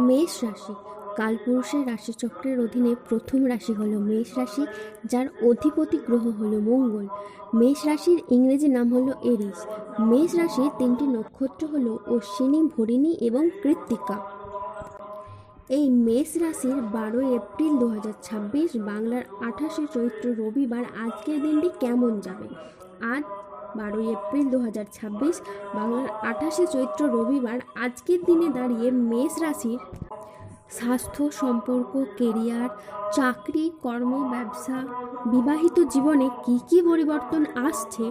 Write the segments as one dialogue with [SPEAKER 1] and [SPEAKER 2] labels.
[SPEAKER 1] মেষ রাশি কালপুরুষের রাশিচক্রের অধীনে প্রথম রাশি হলো মেষ রাশি, যার অধিপতি গ্রহ হলো মঙ্গল। মেষ রাশির ইংরেজি নাম হলো এরিস। মেষ রাশির তিনটি নক্ষত্র হলো অশ্বিনী, ভরিণী এবং কৃত্তিকা। এই মেষ রাশির 12 এপ্রিল 2026 বাংলার 28 চৈত্র রবিবার আজকের দিনটি কেমন যাবে? আজ 12 এপ্রিল 2026 বাংলার 28 চৈত্র রবিবার আজকের দিনে দাঁড়িয়ে মেষ রাশির স্বাস্থ্য, সম্পর্ক, কেরিয়ার, চাকরি, কর্ম, ব্যবসা, বিবাহিত জীবনে কি কি পরিবর্তন আসছে,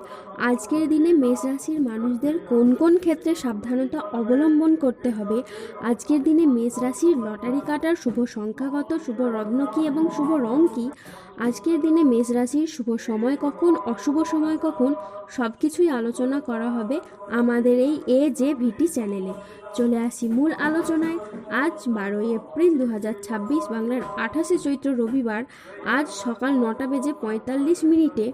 [SPEAKER 1] আজকের দিনে মেষ রাশির মানুষদের কোন কোন ক্ষেত্রে সাবধানতা অবলম্বন করতে হবে, আজকের দিনে মেষ রাশির লটারি কাটার শুভ সংখ্যাগত, শুভ রত্ন কী এবং শুভ রং কী, আজকের দিনে মেষ রাশির শুভ সময় কখন, অশুভ সময় কখন, সব কিছুই আলোচনা করা হবে আমাদের এই AJVT চ্যানেলে। চলে আসি মূল আলোচনায়। আজ 12 এপ্রিল 2026 বাংলার 28 চৈত্র রবিবার আজ সকাল 9:45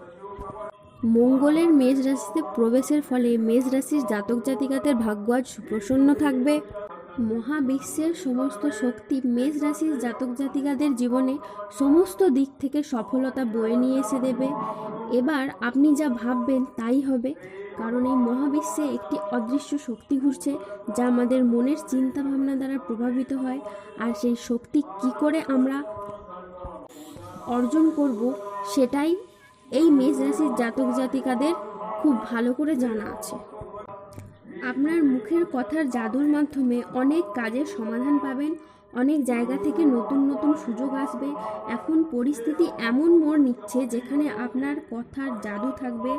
[SPEAKER 1] মঙ্গলের মেষ রাশিতে প্রবেশের ফলে মেষ রাশির জাতক জাতিকাদের ভাগ্য আজ সুপ্রসন্ন থাকবে। মহাবিশ্বের সমস্ত শক্তি মেষ রাশির জাতক জাতিকাদের জীবনে সমস্ত দিক থেকে সফলতা বয়ে নিয়ে এসে দেবে। এবার আপনি যা ভাববেন তাই হবে, কারণ এই মহাবিশ্বে একটি অদৃশ্য শক্তি ঘুরছে যা আমাদের মনের চিন্তা ভাবনা দ্বারা প্রভাবিত হয়, আর সেই শক্তি কি করে আমরা অর্জন করব সেটাই এই মেষ রাশির জাতক জাতিকাদের খুব ভালো করে জানা আছে। আপনার মুখের কথার জাদুর মাধ্যমে অনেক কাজের সমাধান পাবেন, অনেক জায়গা থেকে নতুন নতুন সুযোগ আসবে। এখন পরিস্থিতি এমন মোড় নিচ্ছে যেখানে আপনার কথার জাদু থাকবে,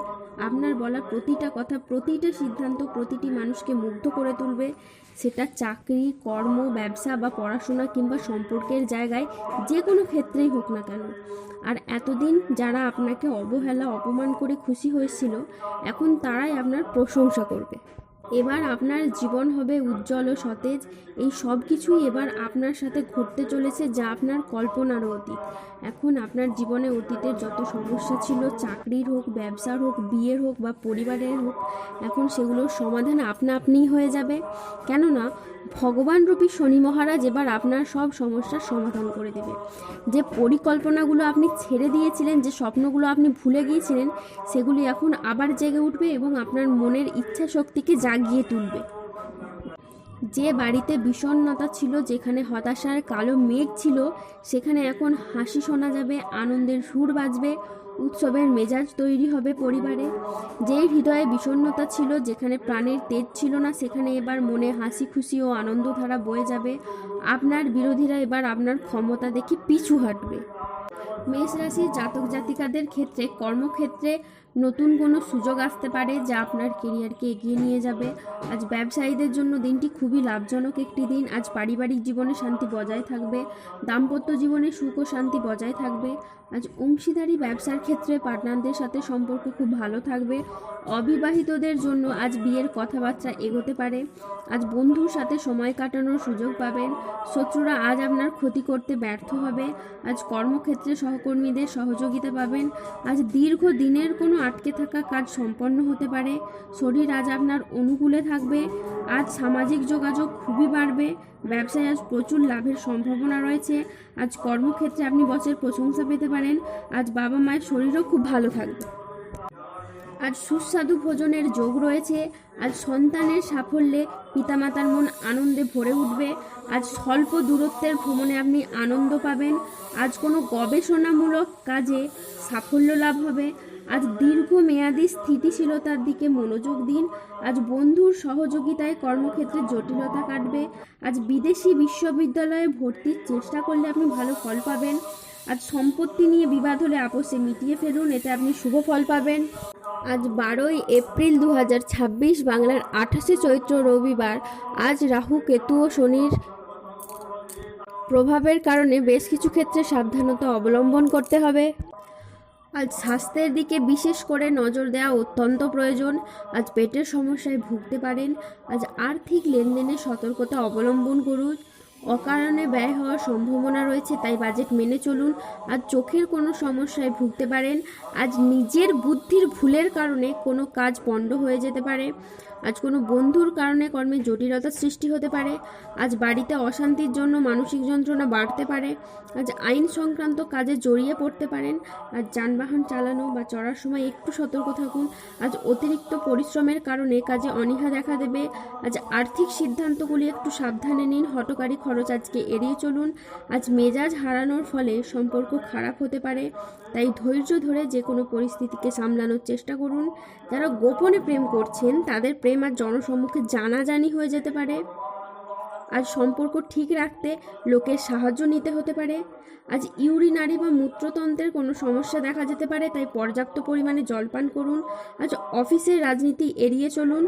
[SPEAKER 1] আপনার বলা প্রতিটা কথা, প্রতিটা সিদ্ধান্ত প্রতিটি মানুষকে মুগ্ধ করে তুলবে। সেটা চাকরি, কর্ম, ব্যবসা বা পড়াশোনা কিংবা সম্পর্কের জায়গায় যে কোনো ক্ষেত্রেই হোক না কেন। আর এতদিন যারা আপনাকে অবহেলা, অপমান করে খুশি হয়েছিল, এখন তারাই আপনার প্রশংসা করবে। এবার আপনার জীবন হবে উজ্জ্বল ও সতেজ। এই সব কিছুই এবার আপনার সাথে ঘটতে চলেছে যা আপনার কল্পনারও অতীত। এখন আপনার জীবনে অতীতের যত সমস্যা ছিল, চাকরির হোক, ব্যবসার হোক, বিয়ের হোক বা পরিবারের হোক, এখন সেগুলোর সমাধান আপনা আপনিই হয়ে যাবে। কেননা ভগবান রূপী শনি মহারাজ এবার আপনার সব সমস্যার সমাধান করে দেবে। যে পরিকল্পনাগুলো আপনি ছেড়ে দিয়েছিলেন, যে স্বপ্নগুলো আপনি ভুলে গিয়েছিলেন, সেগুলি এখন আবার জেগে উঠবে এবং আপনার মনের ইচ্ছা শক্তিকে জাগিয়ে তুলবে। যে বাড়িতে বিষণ্ণতা ছিল, যেখানে হতাশার কালো মেঘ ছিল, সেখানে এখন হাসি শোনা যাবে, আনন্দের সুর বাজবে, উৎসবের মেজাজ তৈরি হবে পরিবারে। যে হৃদয়ে বিষণ্ণতা ছিল, যেখানে প্রাণের তেজ ছিল না, সেখানে এবার মনে হাসি খুশি ও আনন্দধারা বয়ে যাবে। আপনার বিরোধীরা এবার আপনার ক্ষমতা দেখে পিছু হাঁটবে। মেষ রাশির জাতক জাতিকাদের ক্ষেত্রে কর্মক্ষেত্রে নতুন কোনো সুযোগ আসতে পারে যা আপনার কেরিয়ারকে এগিয়ে নিয়ে যাবে। আজ ব্যবসায়ীদের জন্য দিনটি খুবই লাভজনক একটি দিন। আজ পারিবারিক জীবনে শান্তি বজায় থাকবে, দাম্পত্য জীবনে সুখ ও শান্তি বজায় থাকবে। আজ অংশীদারি ব্যবসার ক্ষেত্রে পার্টনারদের সাথে সম্পর্ক খুব ভালো থাকবে। অবিবাহিতদের জন্য আজ বিয়ের কথাবার্তা এগোতে পারে। আজ বন্ধুর সাথে সময় কাটানোর সুযোগ পাবেন। শত্রুরা আজ আপনার ক্ষতি করতে ব্যর্থ হবে। আজ কর্মক্ষেত্রে সহকর্মীদের সহযোগিতা পাবেন। আজ দীর্ঘ দিনের কোনো আটকে থাকা কাজ সম্পন্ন হতে পারে। শরীর আজ আপনার অনুকূলে থাকবে। আজ সামাজিক যোগাযোগ খুবই বাড়বে। ব্যবসায় আজ প্রচুর লাভের সম্ভাবনা রয়েছে। আজ কর্মক্ষেত্রে আপনি বসের প্রশংসা পেতে পারেন। আজ বাবা মায়ের শরীরও খুব ভালো থাকবে। আজ সুস্বাদু ভোজনের যোগ রয়েছে। আজ সন্তানের সাফল্যে পিতামাতার মন আনন্দে ভরে উঠবে। আজ স্বল্প দূরত্বের ভ্রমণে আপনি আনন্দ পাবেন। আজ কোনো গবেষণামূলক কাজে সাফল্য লাভ হবে। আজ দীর্ঘমেয়াদী স্থিতিশীলতার দিকে মনোযোগ দিন। আজ বন্ধুর সহযোগিতায় কর্মক্ষেত্রে জটিলতা কাটবে। আজ বিদেশি বিশ্ববিদ্যালয়ে ভর্তির চেষ্টা করলে আপনি ভালো ফল পাবেন। আজ সম্পত্তি নিয়ে বিবাদ হলে আপোষে মিটিয়ে ফেলুন, এতে আপনি শুভ ফল পাবেন। আজ 12 এপ্রিল 2026 বাংলার 28 চৈত্র রবিবার আজ রাহু, কেতু ও শনির প্রভাবের কারণে বেশ কিছু ক্ষেত্রে সাবধানতা অবলম্বন করতে হবে। আজ স্বাস্থ্যের দিকে বিশেষ করে নজর দেওয়া অত্যন্ত প্রয়োজন। আজ পেটের সমস্যায় ভুগতে পারেন। আজ আর্থিক লেনদেনে সতর্কতা অবলম্বন করুন। অকারণে ব্যয় হওয়ার সম্ভাবনা রয়েছে, তাই বাজেট মেনে চলুন। আজ চোখের কোনো সমস্যায় ভুগতে পারেন। আজ নিজের বুদ্ধির ভুলের কারণে কোনো কাজ পণ্ড হয়ে যেতে পারে। আজ কোনো বন্ধুর কারণে কর্মে জটিলতার সৃষ্টি হতে পারে। আজ বাড়িতে অশান্তির জন্য মানসিক যন্ত্রণা বাড়তে পারে। আজ আইন সংক্রান্ত কাজে জড়িয়ে পড়তে পারেন। আজ যানবাহন চালানো বা চড়ার সময় একটু সতর্ক থাকুন। আজ অতিরিক্ত পরিশ্রমের কারণে কাজে অনীহা দেখা দেবে। আজ আর্থিক সিদ্ধান্তগুলি একটু সাবধানে নিন। হঠকারী খরচ আজকে এড়িয়ে চলুন। আজ মেজাজ হারানোর ফলে সম্পর্ক খারাপ হতে পারে, তাই ধৈর্য ধরে যে কোনো পরিস্থিতিকে সামলানোর চেষ্টা করুন। যারা গোপনে প্রেম করছেন তাদের প্রেম আর জনসম্মুখে জানাজানি হয়ে যেতে পারে। আজ সম্পর্ক ঠিক রাখতে লোকের সাহায্য নিতে হতে পারে। আজ ইউরিনারি বা মূত্রতন্ত্রের কোনো সমস্যা দেখা যেতে পারে, তাই পর্যাপ্ত পরিমাণে জলপান করুন। আজ অফিসের রাজনীতি এড়িয়ে চলুন।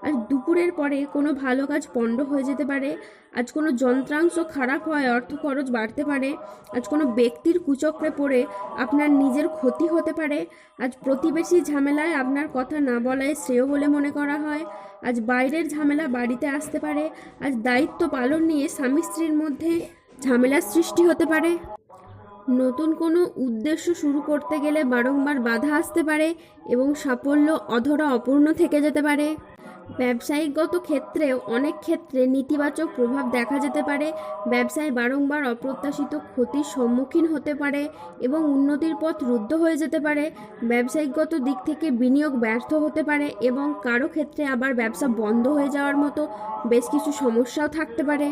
[SPEAKER 1] আজ দুপুরের পরে কোনো ভালো কাজ পণ্ড হয়ে যেতে পারে। আজ কোনো যন্ত্রাংশ খারাপ হয় অর্থ খরচ বাড়তে পারে। আজ কোনো ব্যক্তির কুচক্রে পড়ে আপনার নিজের ক্ষতি হতে পারে। আজ প্রতিবেশী ঝামেলায় আপনার কথা না বলাই শ্রেয় বলে মনে করা হয়। আজ বাইরের ঝামেলা বাড়িতে আসতে পারে। আজ দায়িত্ব পালন নিয়ে স্বামী স্ত্রীর মধ্যে ঝামেলার সৃষ্টি হতে পারে। নতুন কোনো উদ্দেশ্য শুরু করতে গেলে বারংবার বাধা আসতে পারে এবং সাফল্য অধরা অপূর্ণ থেকে যেতে পারে। ব্যবসায়িকগত ক্ষেত্রেও অনেক ক্ষেত্রে নেতিবাচক প্রভাব দেখা যেতে পারে। ব্যবসায় বারংবার অপ্রত্যাশিত ক্ষতির সম্মুখীন হতে পারে এবং উন্নতির পথ রুদ্ধ হয়ে যেতে পারে। ব্যবসায়িকগত দিক থেকে বিনিয়োগ ব্যর্থ হতে পারে এবং কারো ক্ষেত্রে আবার ব্যবসা বন্ধ হয়ে যাওয়ার মতো বেশ কিছু সমস্যাও থাকতে পারে।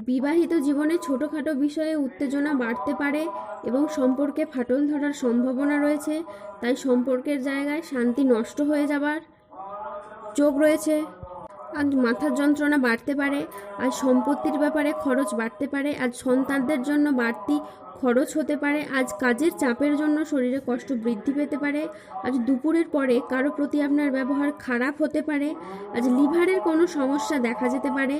[SPEAKER 1] বিবাহিত জীবনে ছোটোখাটো বিষয়ে উত্তেজনা বাড়তে পারে এবং সম্পর্কে ফাটল ধরার সম্ভাবনা রয়েছে, তাই সম্পর্কের জায়গায় শান্তি নষ্ট হয়ে যাবার যোগ রয়েছে। আজ মাথার যন্ত্রণা বাড়তে পারে। আজ সম্পত্তির ব্যাপারে খরচ বাড়তে পারে। আজ সন্তানদের জন্য বাড়তি খরচ হতে পারে। আজ কাজের চাপের জন্য শরীরে কষ্ট বৃদ্ধি পেতে পারে। আজ দুপুরের পরে কারো প্রতি আপনার ব্যবহার খারাপ হতে পারে। আজ লিভারের কোনো সমস্যা দেখা যেতে পারে।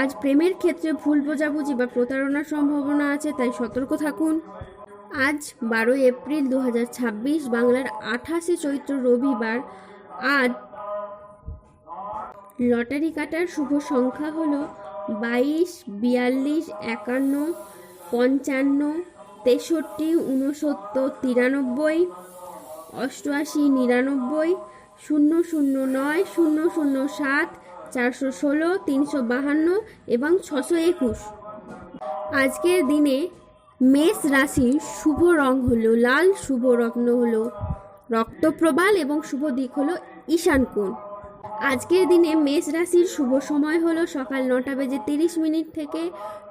[SPEAKER 1] আজ প্রেমের ক্ষেত্রে ভুল বোঝাবুঝি বা প্রতারণার সম্ভাবনা আছে, তাই সতর্ক থাকুন। আজ 12 এপ্রিল 2026, বাংলার 28 চৈত্র রবিবার। আজ লটারি কাটার শুভ সংখ্যা হলো 22, 42, 51, 55, 63, 69, 93, 88, 99, 009, 007, 416, 352 এবং 621। আজকের দিনে মেষ রাশির শুভ রং হলো লাল, শুভ রত্ন হলো রক্তপ্রবাল এবং শুভ দিক হলো ঈশান কোণ। আজকের দিনে মেষ রাশির শুভ সময় হলো সকাল 9:30 থেকে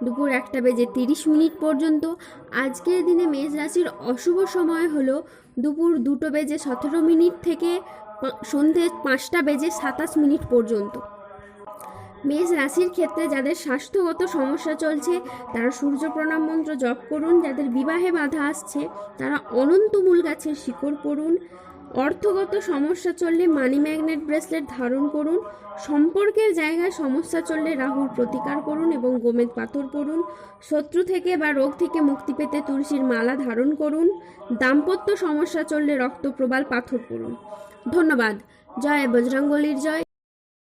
[SPEAKER 1] দুপুর 1:30 পর্যন্ত। আজকের দিনে মেষ রাশির অশুভ সময় হলো দুপুর 2:17 থেকে সন্ধে 5:27 পর্যন্ত। মেষ রাশির ক্ষেত্রে যাদের স্বাস্থ্যগত সমস্যা চলছে তারা সূর্য প্রণাম মন্ত্র জপ করুন। যাদের বিবাহে বাধা আসছে তারা অনন্তমূল গাছের শিকড় পড়ুন। অর্থগত সমস্যা চললে মানি ম্যাগনেট ব্রেসলেট ধারণ করুন। সম্পর্কের জায়গায় সমস্যা চললে রাহুর প্রতিকার করুন এবং গোমেদ পাথর পড়ুন। শত্রু থেকে বা রোগ থেকে মুক্তি পেতে তুলসীর মালা ধারণ করুন। দাম্পত্য সমস্যা চললে রক্তপ্রবাল পাথর পড়ুন। ধন্যবাদ। জয় বজরংবলীর জয়।